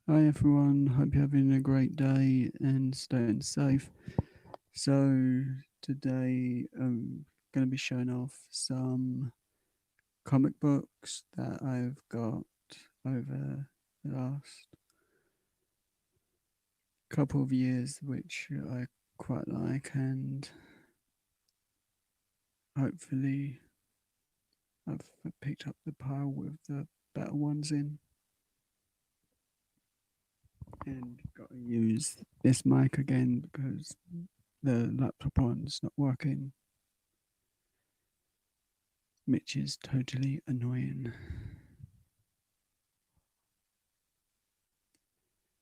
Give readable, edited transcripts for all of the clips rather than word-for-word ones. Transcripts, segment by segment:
Hi everyone, hope you're having a great day and staying safe. So, today I'm going to be showing off some comic books that I've got over the last couple of years, which I quite like, and hopefully I've picked up the pile with the better ones in. And got to use this mic again because the laptop one's not working, which is totally annoying.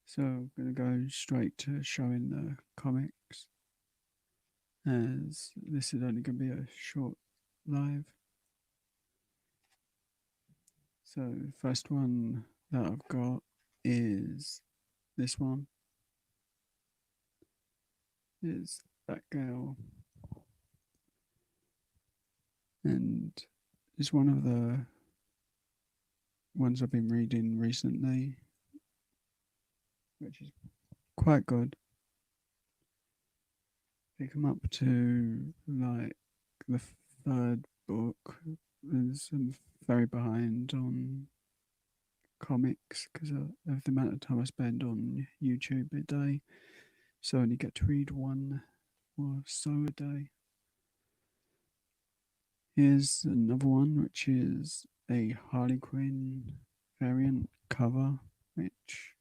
So I'm going to go straight to showing the comics, as this is only going to be a short live. So the first one that I've got is this one. Is that girl, and it's one of the ones I've been reading recently, which is quite good. They come up to like the third book, and I'm very behind on comics because of the amount of time I spend on YouTube a day. So I only get to read one or so a day. Here's another one, which is a Harley Quinn variant cover, which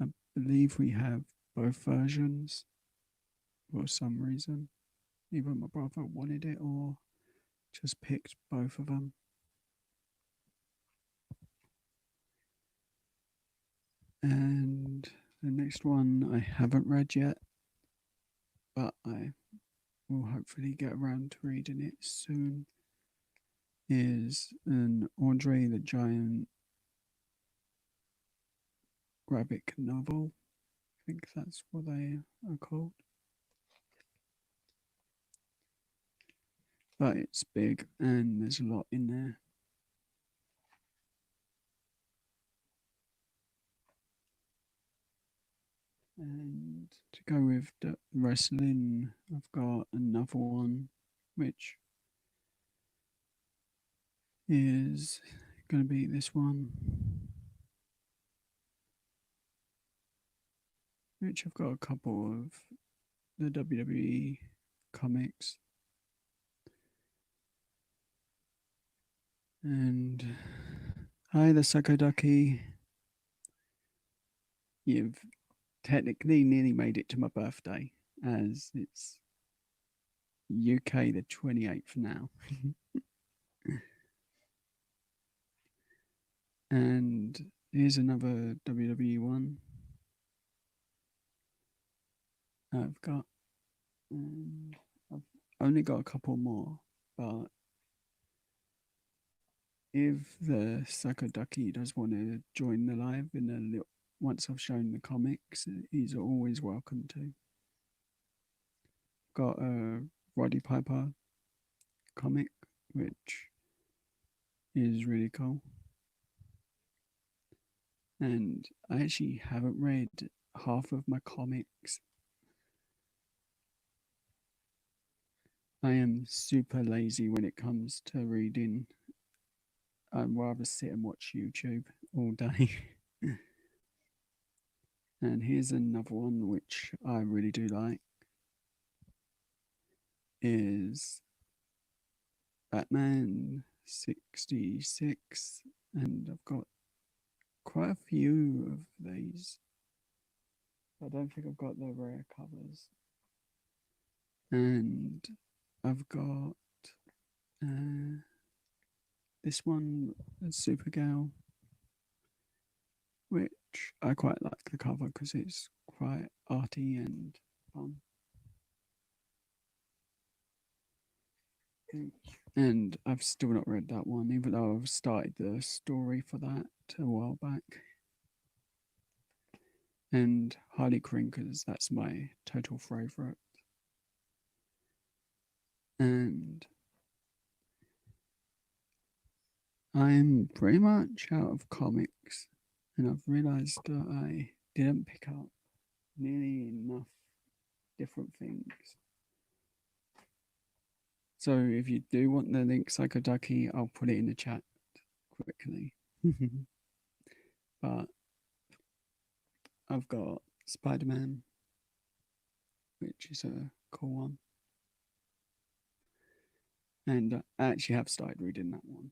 I believe we have both versions for some reason. Either my brother wanted it or just picked both of them. And the next one I haven't read yet, but I will hopefully get around to reading it soon, is an Andre the Giant graphic novel. I think that's what they are called. But it's big and there's a lot in there. And to go with the wrestling, I've got another one which is going to be this one, which I've got a couple of the WWE comics. And hi, the Sakodaki. You've technically nearly made it to my birthday, as it's UK the 28th now. And here's another WWE one I've got. I've only got a couple more, but if the Sakodaki does want to join the live in a little, once I've shown the comics, he's always welcome to. Got a Roddy Piper comic, which is really cool. And I actually haven't read half of my comics. I am super lazy when it comes to reading. I'd rather sit and watch YouTube all day. And here's another one which I really do like is Batman 66, and I've got quite a few of these. I don't think I've got the rare covers. And I've got uh, this one, Supergirl, which I quite like the cover because it's quite arty and fun. And I've still not read that one, even though I've started the story for that a while back. And Harley Quinn, because that's my total favourite. And I'm pretty much out of comics. and I've realised that I didn't pick up nearly enough different things. So if you do want the link Psycho Ducky, I'll put it in the chat quickly. But I've got Spider-Man, which is a cool one. And I actually have started reading that one.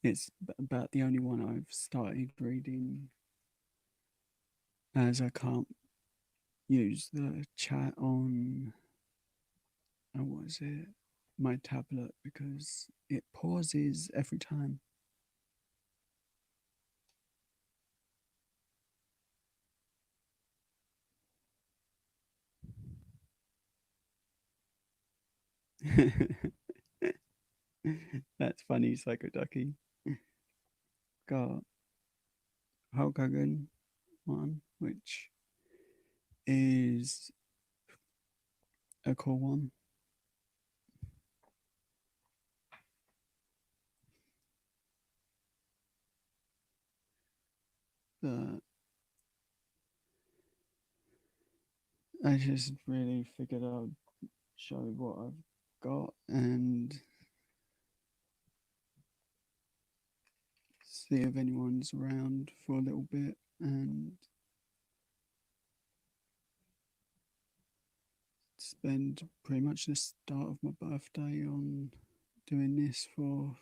It's about the only one I've started reading, as I can't use the chat on, what is it, my tablet, because it pauses every time. That's funny, Psycho Ducky. Got Hulk Hogan one, which is a cool one. But I just really figured I'd show what I've got and see if anyone's around for a little bit, and spend pretty much the start of my birthday on doing this for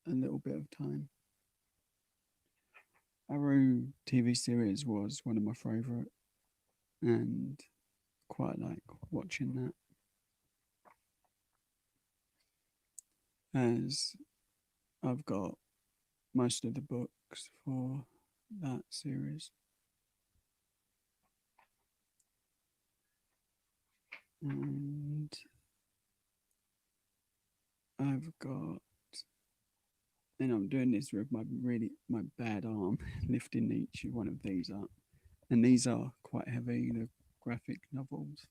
a little bit of time. Arrow TV series was one of my favourite, and quite like watching that, as I've got most of the books for that series. And I've got, and I'm doing this with my bad arm, lifting each one of these up. And these are quite heavy, the graphic novels.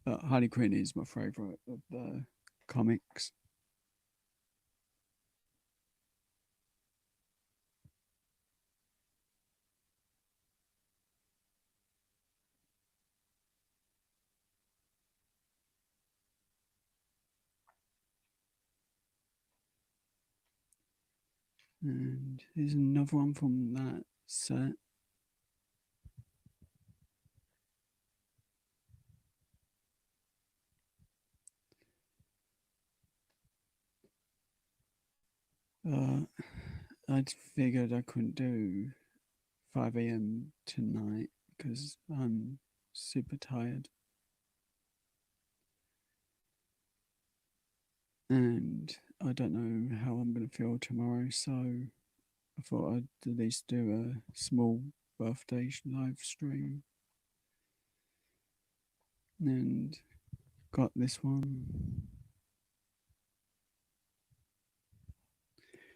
But Harley Quinn is my favourite of the comics. And here's another one from that set. I figured I couldn't do 5 a.m. tonight because I'm super tired. And I don't know how I'm going to feel tomorrow, so I thought I'd at least do a small birthday live stream. And got this one.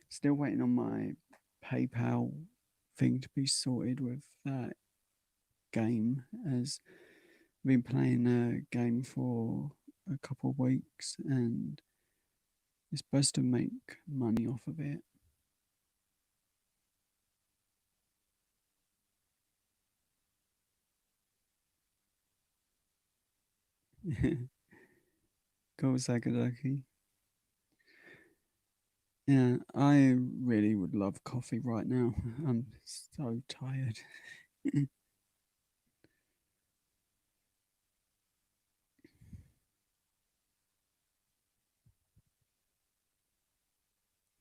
Still waiting on my PayPal thing to be sorted with that game, as I've been playing a game for a couple of weeks and it's supposed to make money off of it. Go Sakadaki. Yeah, I really would love coffee right now. I'm so tired. I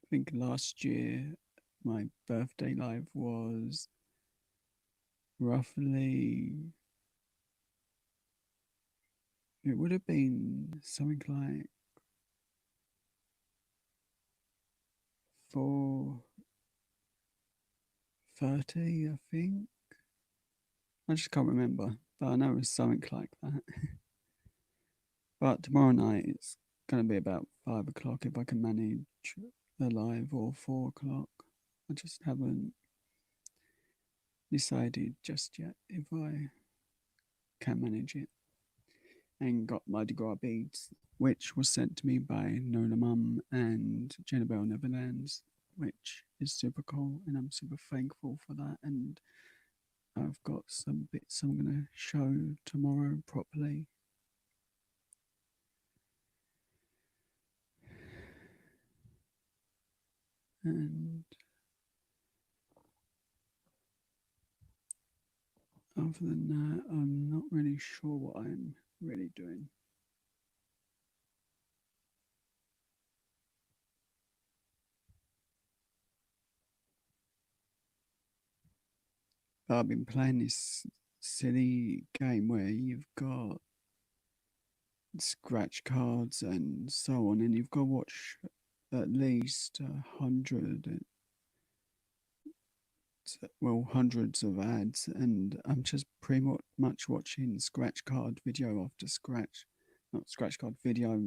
think last year my birthday live was roughly, it would have been something like 4:30, I think. I just can't remember, but I know it was something like that. But tomorrow night it's going to be about 5 o'clock if I can manage the live, or 4 o'clock. I just haven't decided just yet if I can manage it. and got Mardi Gras beads, which was sent to me by Nola Mum and Jenna Bell Neverlands, which is super cool, and I'm super thankful for that. And I've got some bits I'm going to show tomorrow properly. And other than that, I'm not really sure what I'm really doing. But I've been playing this silly game where you've got scratch cards and so on, and you've got to watch at least 100, well, hundreds of ads, and I'm just pretty much watching scratch card video after scratch, not scratch card video,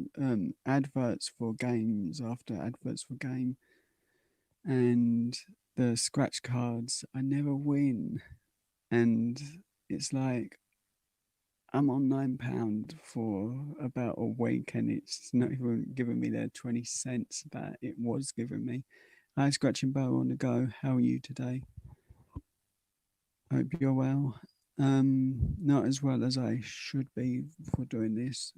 adverts for games after adverts for game, and the scratch cards, I never win, and it's like I'm on £9 for about a week, and it's not even giving me the 20 cents that it was giving me. Hi, Scratching Bow on the go. How are you today? Hope you're well. Not as well as I should be for doing this,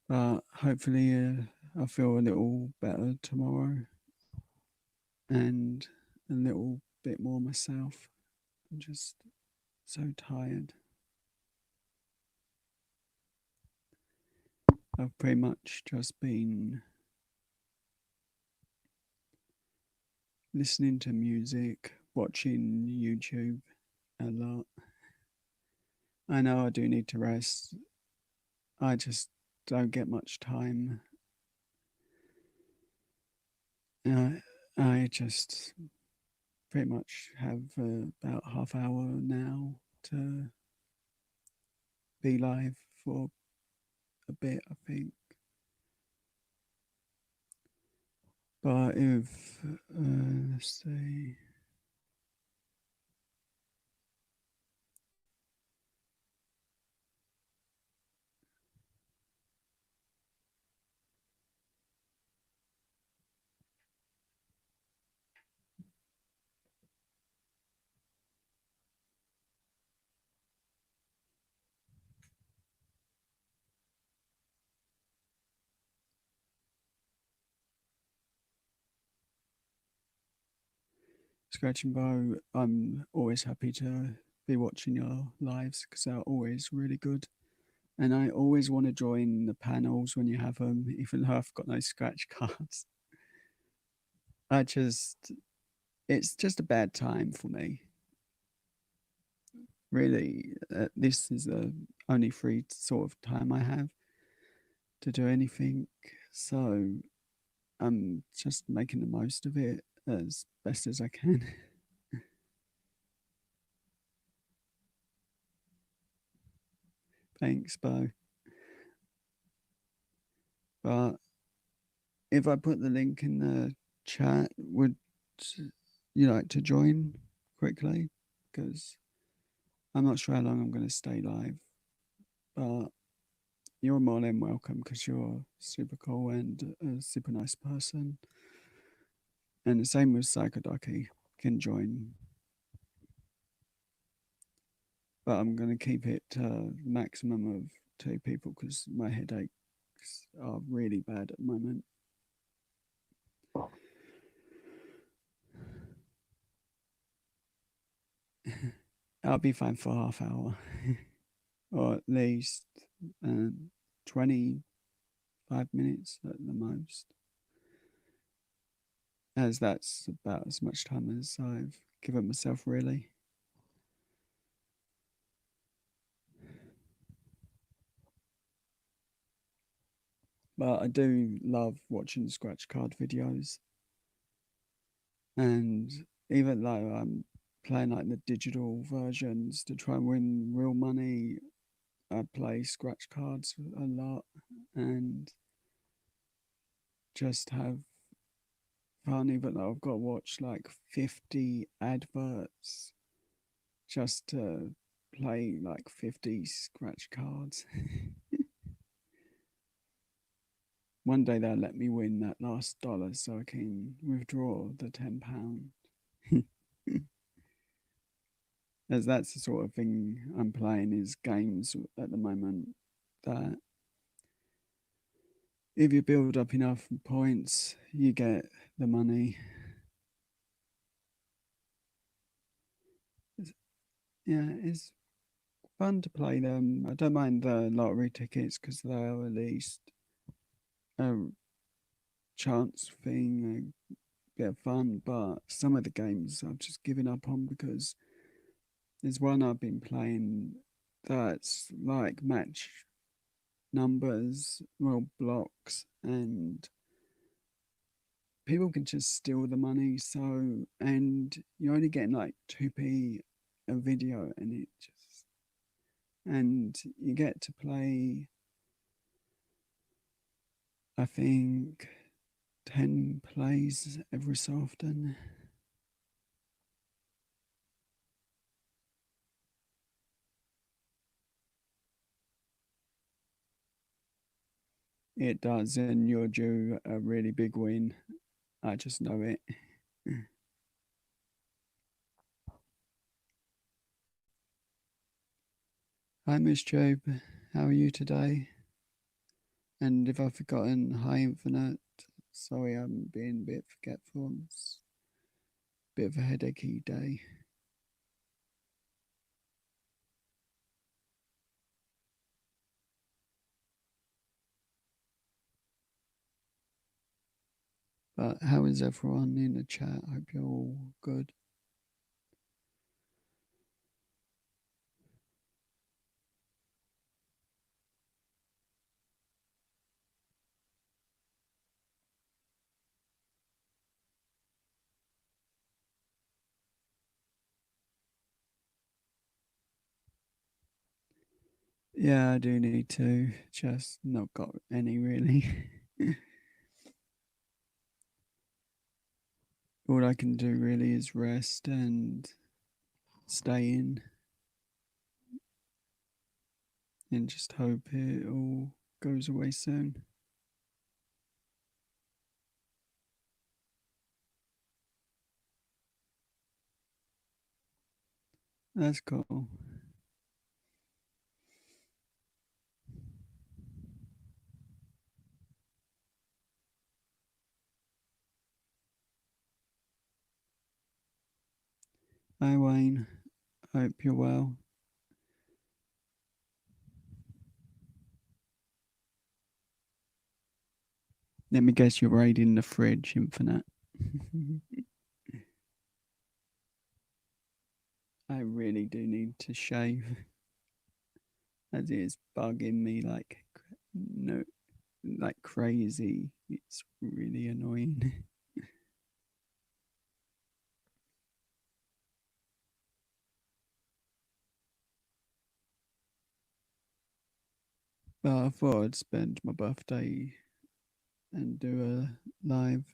but hopefully I'll feel a little better tomorrow and a little bit more myself. I'm just so tired. I've pretty much just been listening to music, watching YouTube a lot. I know I do need to rest. I just don't get much time. I just pretty much have about half hour now to be live for a bit, I think. But if, let's see, Scratch and Bow, I'm always happy to be watching your lives because they're always really good. And I always want to join the panels when you have them, even though I've got no scratch cards. I just, it's just a bad time for me. Really, this is the only free sort of time I have to do anything. So I'm just making the most of it as best as I can. Thanks, Bo. But if I put the link in the chat, would you like to join quickly? Because I'm not sure how long I'm going to stay live, but you're more than welcome because you're super cool and a super nice person. And the same with Psychodaki can join. But I'm going to keep it maximum of 2 people because my headaches are really bad at the moment. I'll be fine for half hour or at least 25 minutes at the most, as that's about as much time as I've given myself, really. But I do love watching scratch card videos, and even though I'm playing like the digital versions to try and win real money, I play scratch cards a lot and just have fun, even though I've got to watch like 50 adverts just to play like 50 scratch cards. One day they'll let me win that last dollar so I can withdraw the £10. As that's the sort of thing I'm playing is games at the moment that if you build up enough points, you get the money. Yeah, it's fun to play them. I don't mind the lottery tickets because they're at least a chance thing, a bit of fun. But some of the games I've just given up on because there's one I've been playing that's like match numbers, well, blocks, and people can just steal the money. So, and you're only getting like 2p a video, and it just, and you get to play, I think, 10 plays every so often. It does, and you're due a really big win. I just know it. Hi, Miss Job. How are you today? And if I've forgotten, hi, Infinite. Sorry, I'm being a bit forgetful. It's a bit of a headachy day. But how is everyone in the chat? Hope you're all good. Yeah, I do need to. Just not got any really. All I can do really is rest and stay in and just hope it all goes away soon. That's cool. Hi, Wayne. Hope you're well. Let me guess you're raiding the fridge, Infinite. I really do need to shave. As it is bugging me like no like crazy. It's really annoying. But I thought I'd spend my birthday and do a live.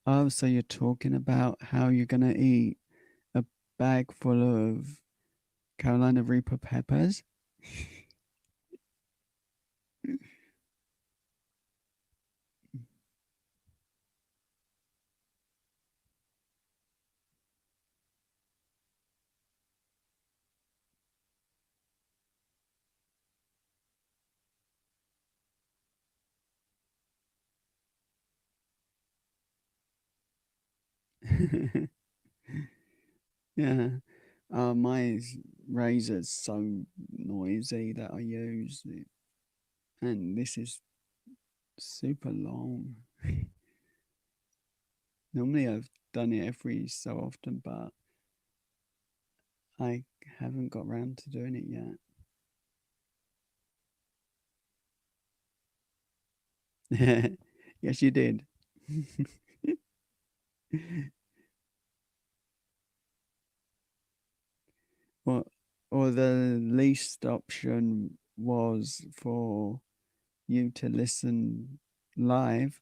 Oh, so you're talking about how you're gonna eat a bag full of Carolina Reaper peppers? Yeah. My razor's so noisy that I use it, and this is super long. Normally I've done it every so often, but I haven't got round to doing it yet. Yes, you did. Well, or the least option was for you to listen live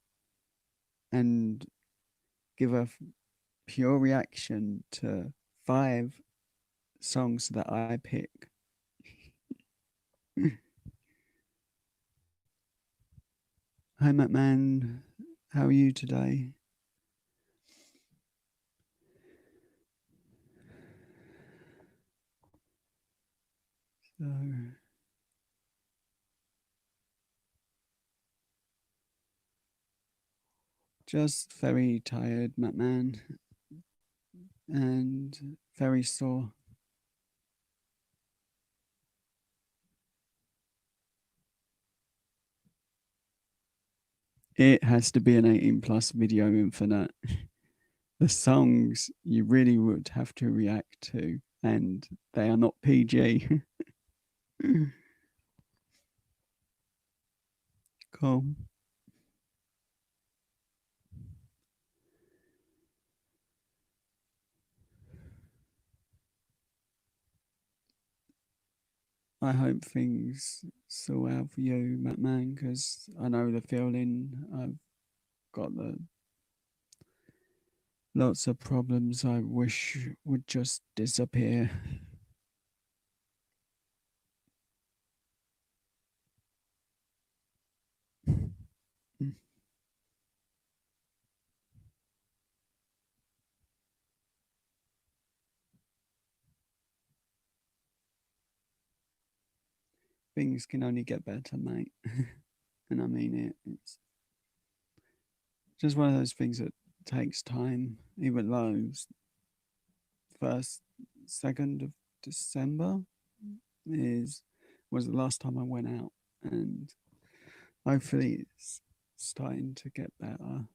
and give a pure reaction to 5 songs that I pick. Hi, Mattman. How are you today? So, just very tired, Mattman, and very sore. It has to be an 18 plus video, Infinite. The songs you really would have to react to, and they are not PG. Cool. I hope things sort out for you, Mattman, because I know the feeling. I've got the lots of problems I wish would just disappear. Things can only get better, mate. And I mean it. It's just one of those things that takes time, even though first, 2nd of December is was the last time I went out, and hopefully it's starting to get better.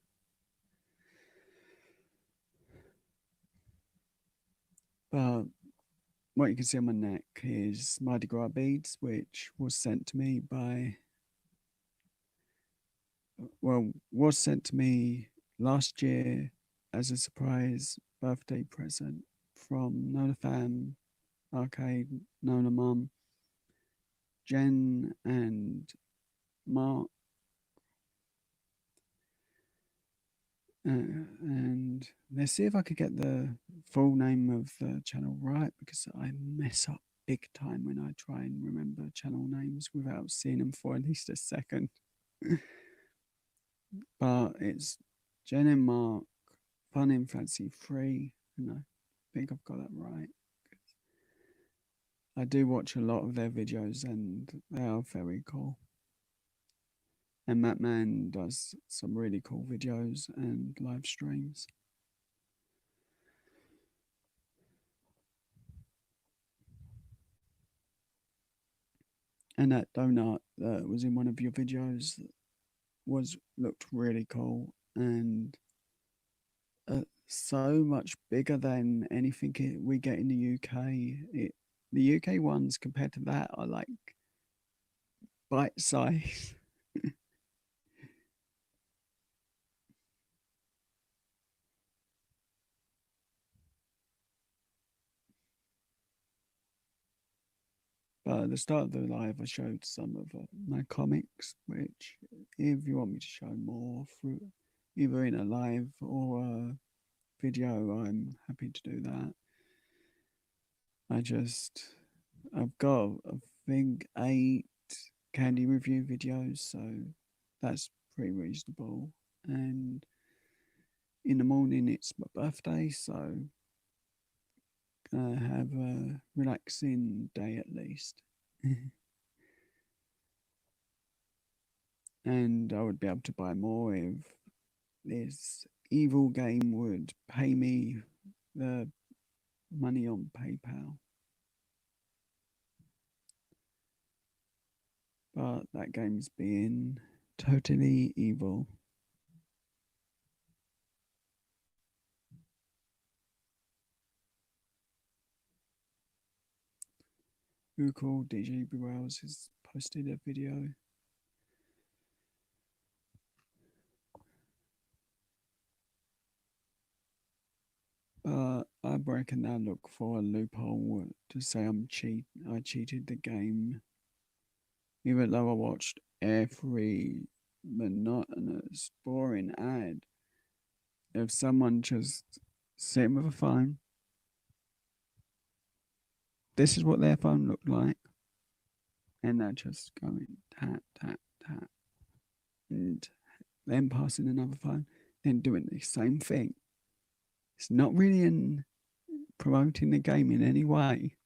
But what you can see on my neck is Mardi Gras beads, which was sent to me was sent to me last year as a surprise birthday present from Nona Fam, Arcade, Nona Mum, Jen, and Mark. And let's see if I could get the full name of the channel right, because I mess up big time when I try and remember channel names without seeing them for at least a second. But it's Jen and Mark, Fun in Fancy Free, and I think I've got that right. I do watch a lot of their videos, and they are very cool. And Mattman does some really cool videos and live streams. And that donut that was in one of your videos looked really cool, and so much bigger than anything we get in the UK. The UK ones compared to that are like bite size. But at the start of the live, I showed some of my comics, which, if you want me to show more through either in a live or a video, I'm happy to do that. I've got, I think, 8 candy review videos, so that's pretty reasonable. And in the morning, it's my birthday, so I have a relaxing day at least. And I would be able to buy more if this evil game would pay me the money on PayPal. But that game's being totally evil. Google DJ Wells has posted a video. But I reckon they'll look for a loophole to say I cheated the game, even though I watched every monotonous, boring ad. of someone just sitting with a phone. This is what their phone looked like, and they're just going tap tap tap, and then passing another phone, then doing the same thing. It's not really in promoting the game in any way.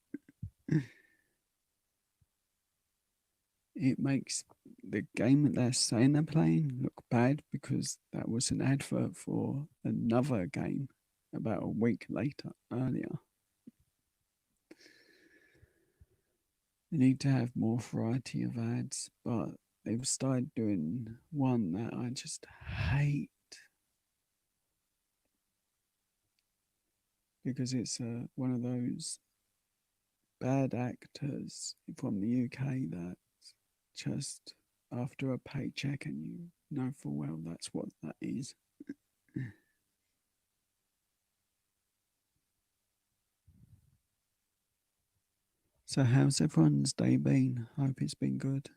It makes the game that they're saying they're playing look bad because that was an advert for another game about a week later earlier. They need to have more variety of ads, but they've started doing one that I just hate because it's one of those bad actors from the UK that just after a paycheck, and you know full well that's what that is. So, how's everyone's day been? Hope it's been good.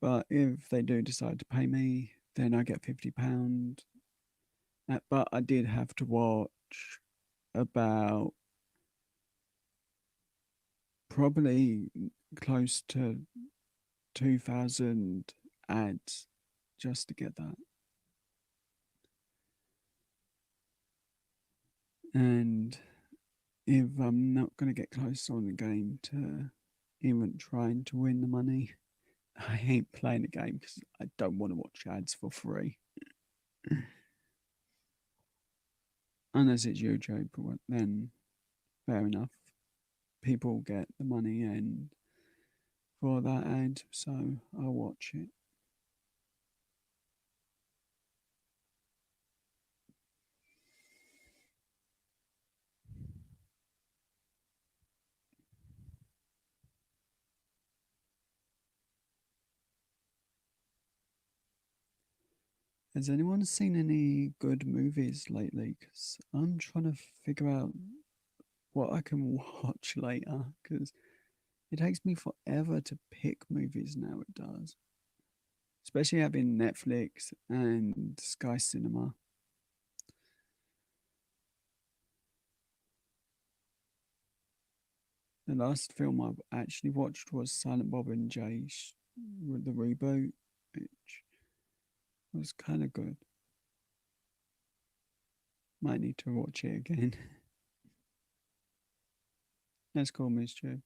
But if they do decide to pay me, then I get £50. But I did have to watch about probably close to 2,000 ads just to get that. And if I'm not going to get close on the game to even trying to win the money, I ain't playing the game because I don't want to watch ads for free. Unless it's YouTube, then fair enough. People get the money and for that ad, so I'll watch it. Has anyone seen any good movies lately? Because I'm trying to figure out what I can watch later. Because it takes me forever to pick movies now. It does, especially having Netflix and Sky Cinema. The last film I've actually watched was Silent Bob and Jay, with the reboot, which was kind of good. Might need to watch it again. Let's call Mischief.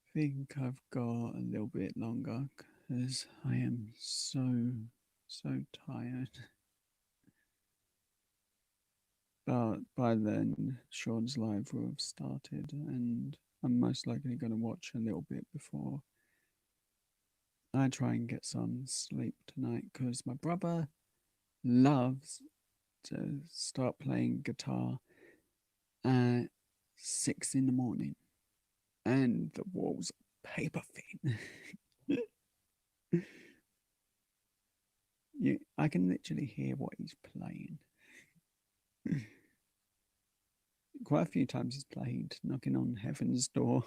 I think I've got a little bit longer because I am so tired. But by then, Sean's live will have started, and I'm most likely going to watch a little bit before I try and get some sleep tonight because my brother loves to start playing guitar at 6 in the morning, and the walls are paper thin. I can literally hear what he's playing. Quite a few times he's played knocking on heaven's door.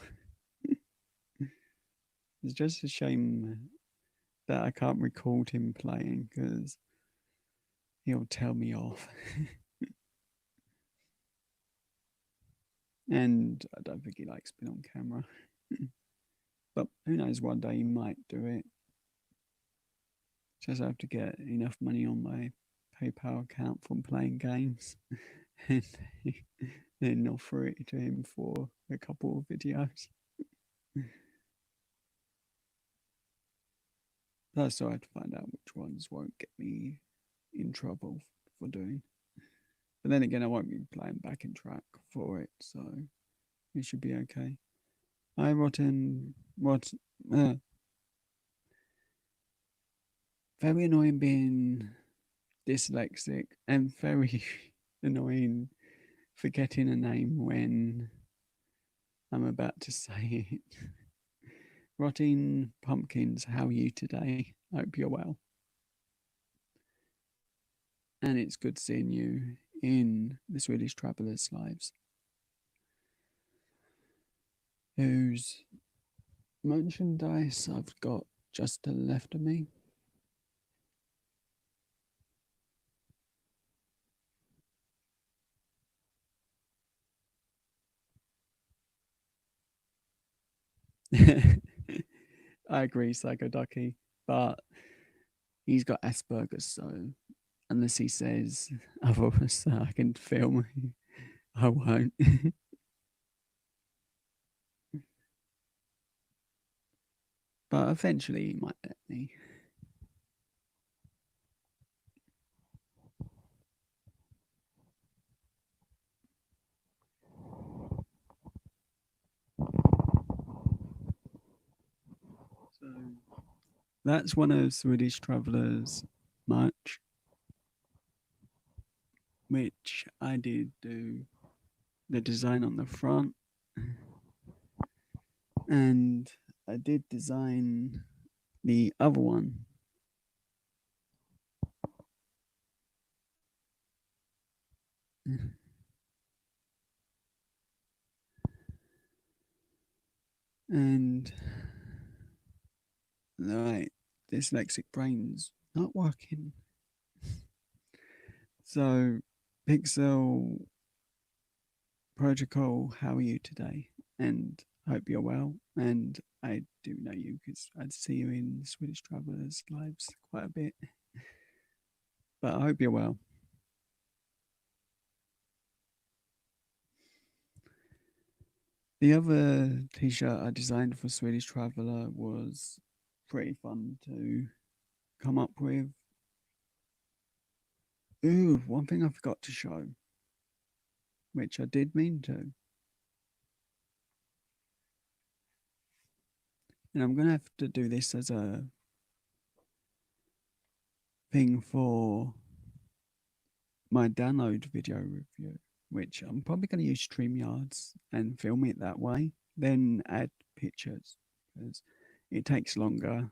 It's just a shame that I can't record him playing because he'll tell me off. And I don't think he likes being on camera. But who knows, one day he might do it. Just have to get enough money on my PayPal account from playing games and then offer it to him for a couple of videos. Plus, I have to find out which ones won't get me in trouble for doing. But then again, I won't be playing backing track for it, so it should be okay. Hi, Rotten. What? Very annoying being dyslexic and very annoying forgetting a name when I'm about to say it. Rotting Pumpkins, how are you today? Hope you're well. And it's good seeing you in the Swedish Travelers Lives. whose merchandise I've got just to the left of me. I agree, Psycho Ducky, but he's got Asperger's, so unless he says otherwise, I can film. I won't. But eventually he might let me. So that's one of Swedish Traveller's merch, which I did do the design on the front, and I did design the other one. And right, dyslexic brain's not working. So, Pixel Protocol, how are you today? And hope you're well. And I do know you because I'd see you in Swedish Travelers lives quite a bit. But I hope you're well. The other t-shirt I designed for Swedish Traveller was pretty fun to come up with. Ooh, one thing I forgot to show, which I did mean to. And I'm going to have to do this as a thing for my download video review, which I'm probably going to use StreamYards and film it that way, then add pictures because it takes longer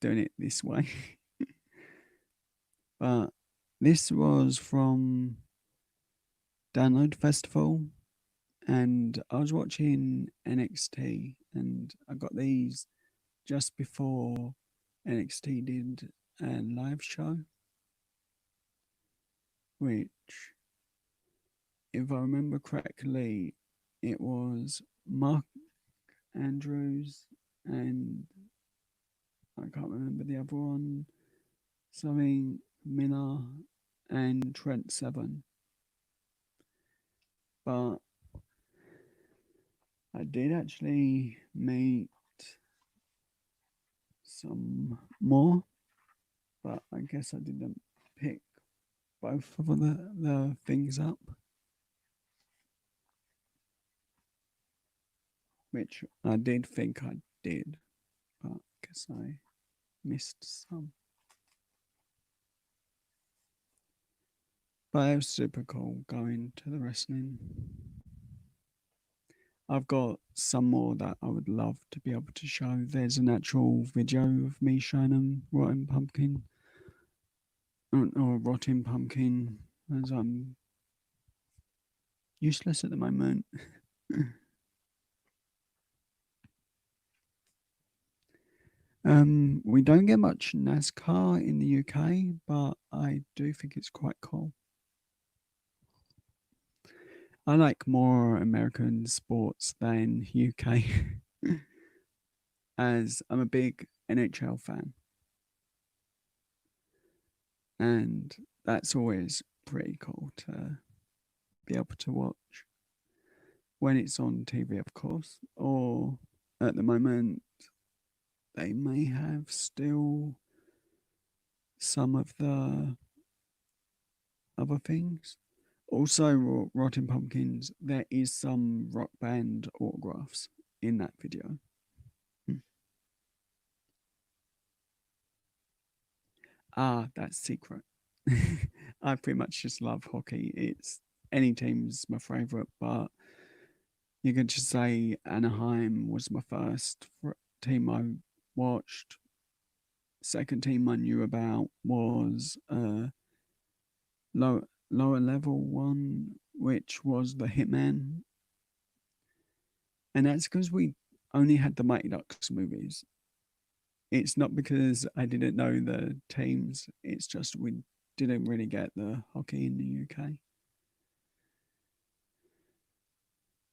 doing it this way. But this was from Download Festival, and I was watching NXT, and I got these just before NXT did a live show, which, if I remember correctly, it was Mark Andrews and I can't remember the other one, something Miller and Trent Seven. But I did actually meet some more, but I guess I didn't pick both of the things up, which I did think I did, but I guess I missed some. But it was super cool going to the wrestling. I've got some more that I would love to be able to show. There's an actual video of me showing them Rotten Pumpkin or Rotting Pumpkin, as I'm useless at the moment. We don't get much NASCAR in the UK, but I do think it's quite cool. I like more American sports than UK, as I'm a big NHL fan. And that's always pretty cool to be able to watch when it's on TV, of course, or at the moment, they may have still some of the other things. Also, Rotten Pumpkins, there is some rock band autographs in that video. That's secret. I pretty much just love hockey. It's any team's my favorite, but you could just say Anaheim was my first team I watched. Second team I knew about was lower level one, which was the Hitman. And that's because we only had the Mighty Ducks movies. It's not because I didn't know the teams, it's just we didn't really get the hockey in the UK.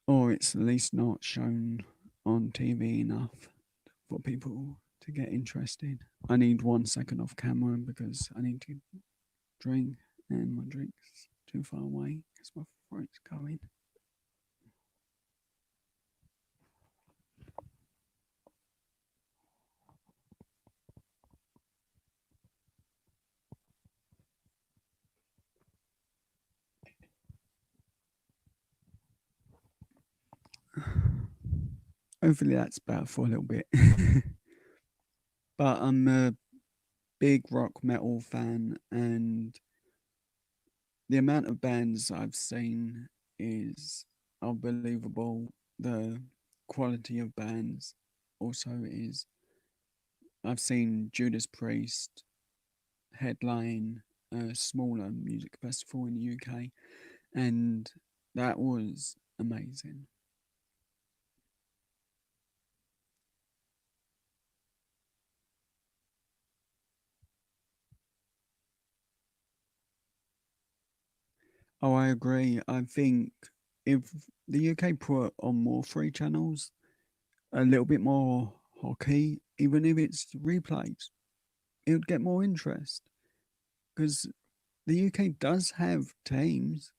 Or it's at least not shown on TV enough for people to get interested. I need 1 second off camera because I need to drink, and my drink's too far away because my throat's going. Hopefully that's better for a little bit. But I'm a big rock metal fan, and the amount of bands I've seen is unbelievable. The quality of bands also is. I've seen Judas Priest headline a smaller music festival in the UK, and that was amazing. Oh, I agree. I think if the UK put on more free channels, a little bit more hockey, even if it's replays, it would get more interest because the UK does have teams,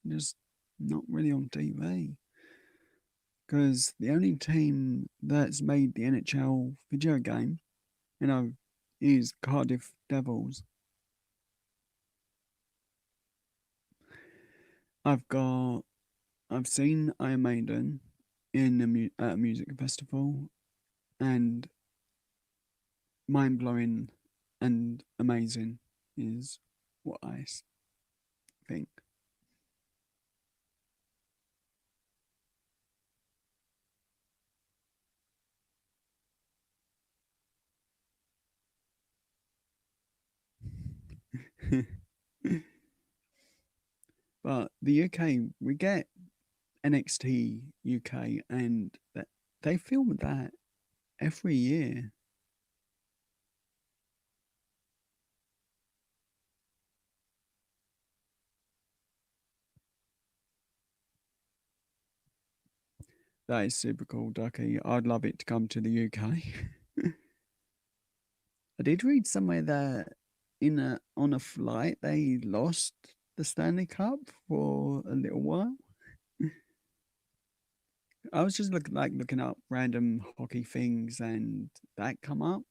just not really on TV. Because the only team that's made the NHL video game, you know, is Cardiff Devils. I've got, I've seen Iron Maiden in at a music festival, and mind blowing and amazing is what think. But the UK, we get NXT UK, and they film that every year. That is super cool, Ducky. I'd love it to come to the UK. I did read somewhere that in a on a flight they lost the Stanley Cup for a little while. I was just looking up random hockey things, and that come up.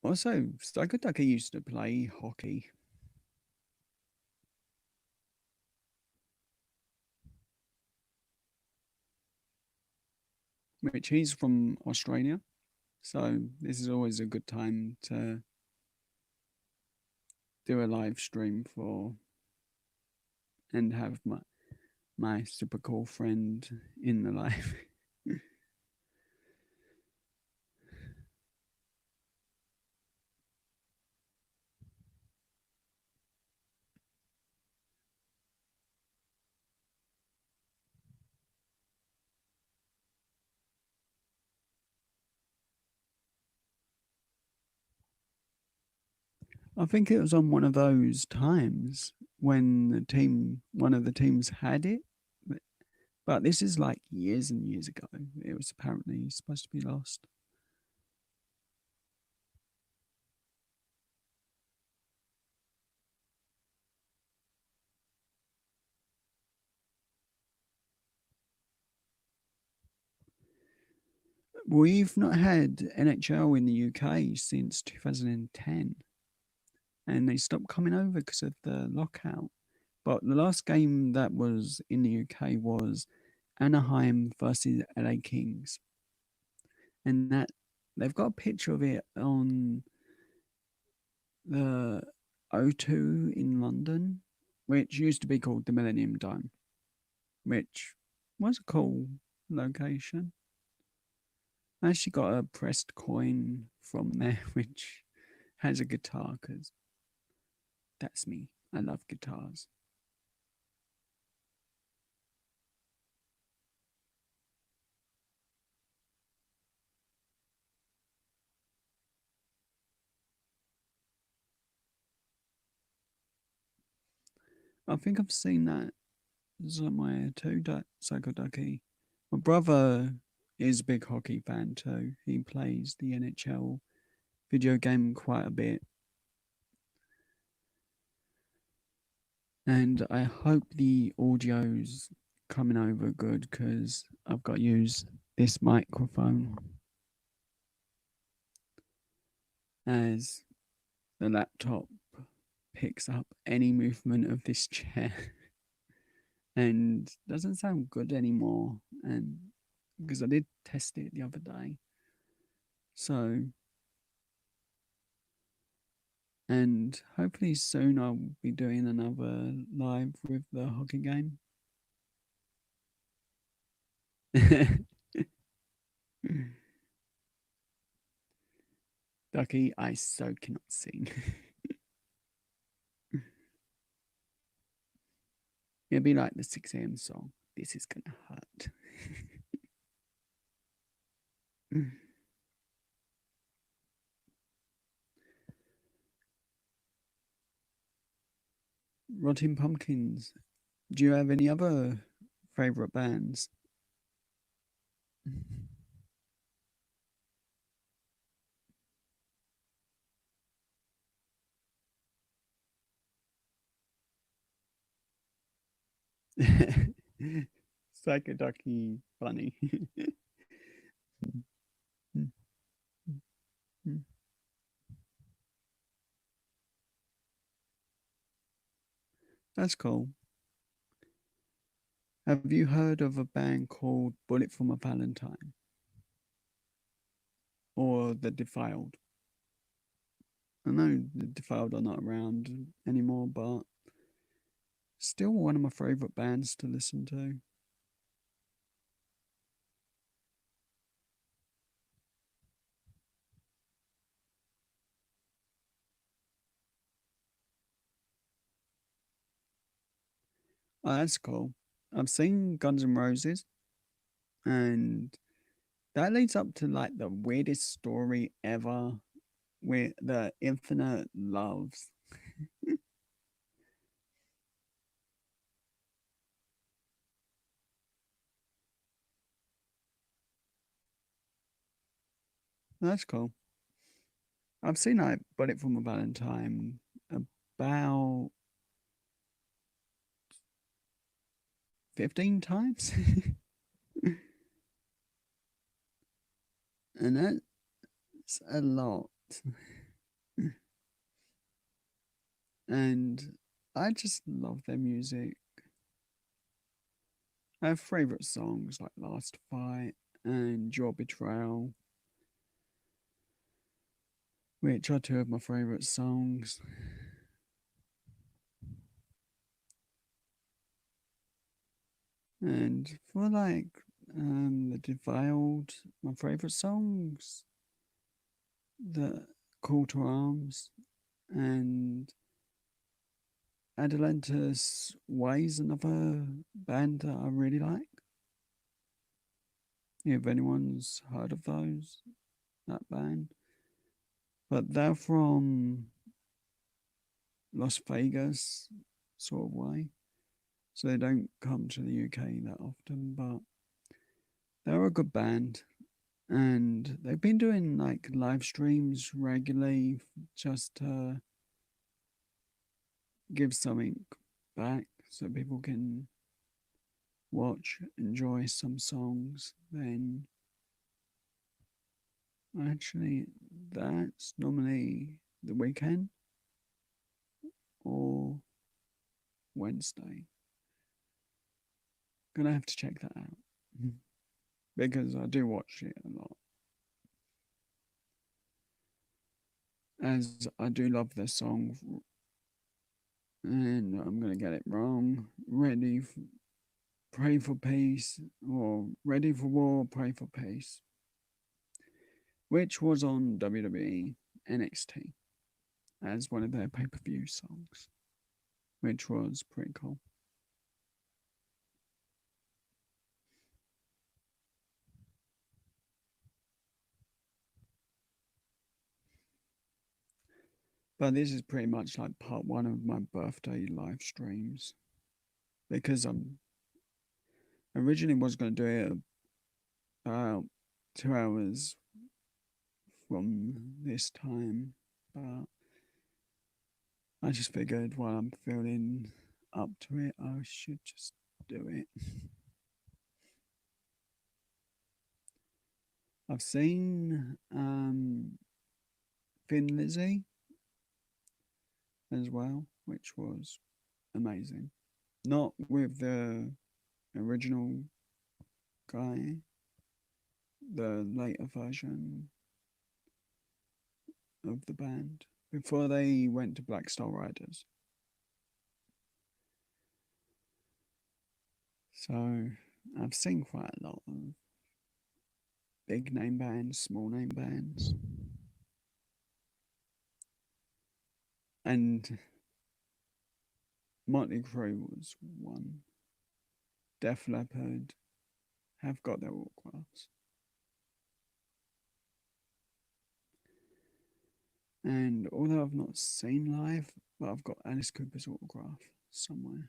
Also, Psycho Ducky used to play hockey, which he's from Australia. So this is always a good time to do a live stream for and have my super cool friend in the live. I think it was on one of those times when one of the teams had it, but this is like years and years ago. It was apparently supposed to be lost. We've not had NHL in the UK since 2010, and they stopped coming over because of the lockout. But the last game that was in the UK was Anaheim versus LA Kings, and that they've got a picture of it on the O2 in London, which used to be called the Millennium Dome, which was a cool location. I actually got a pressed coin from there, which has a guitar because that's me. I love guitars. I think I've seen that somewhere too, Psycho Ducky. My brother is a big hockey fan too. He plays the NHL video game quite a bit. And I hope the audio's coming over good because I've got to use this microphone as the laptop picks up any movement of this chair and doesn't sound good anymore. And because I did test it the other day. So, and hopefully soon I'll be doing another live with the hockey game. Ducky, I so cannot sing. It'll be like the 6 a.m. song. This is gonna hurt. Rotting Pumpkins. Do you have any other favorite bands? Psycho Ducky funny. That's cool. Have you heard of a band called Bullet for My Valentine or The Defiled? I know The Defiled are not around anymore, but still one of my favorite bands to listen to. Oh, that's cool. I've seen Guns N' Roses, and that leads up to like the weirdest story ever with the Infinite Loves. That's cool. I've seen like Bullet for My Valentine about 15 times. And that's a lot. And I just love their music. I have favorite songs like Last Fight and Your Betrayal, which are two of my favorite songs. And for like the Defiled, my favorite songs, the Call to Arms and Adelantus Ways, another band that I really like. If anyone's heard of those, that band. But they're from Las Vegas sort of way. So they don't come to the UK that often, but they're a good band. And they've been doing like live streams regularly just to give something back so people can watch, enjoy some songs. Then actually, that's normally the weekend or Wednesday. Gonna have to check that out because I do watch it a lot. As I do love the song, and I'm gonna get it wrong. Pray for peace, or Ready for war, pray for peace, which was on WWE NXT as one of their pay per view songs. which was pretty cool. But this is pretty much like part one of my birthday live streams because I'm originally was going to do it about 2 hours from this time, but I just figured while I'm feeling up to it, I should just do it. I've seen Thin Lizzy as well, which was amazing. Not with the original guy, the later version of the band before they went to Black Star Riders. So I've seen quite a lot of big name bands, small name bands, and Motley Crue was one. Def Leppard have got their autographs. And although I've not seen live, but I've got Alice Cooper's autograph somewhere.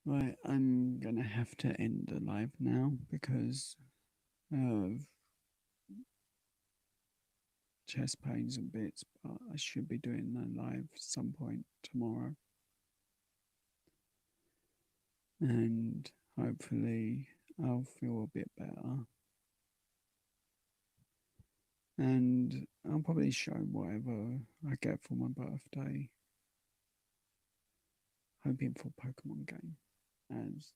Right, I'm gonna have to end the live now because of chest pains and bits, but I should be doing a live some point tomorrow. And hopefully I'll feel a bit better. And I'll probably show whatever I get for my birthday. Hoping for Pokemon game, as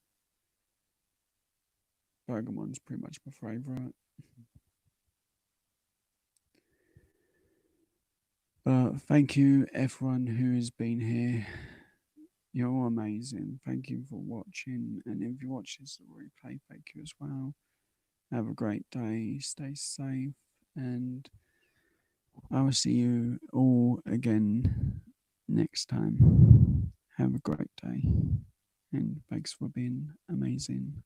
Pokemon's pretty much my favourite. But thank you everyone who has been here. You're all amazing. Thank you for watching. And if you watch this replay, thank you as well. Have a great day. Stay safe. And I will see you all again next time. Have a great day. And thanks for being amazing.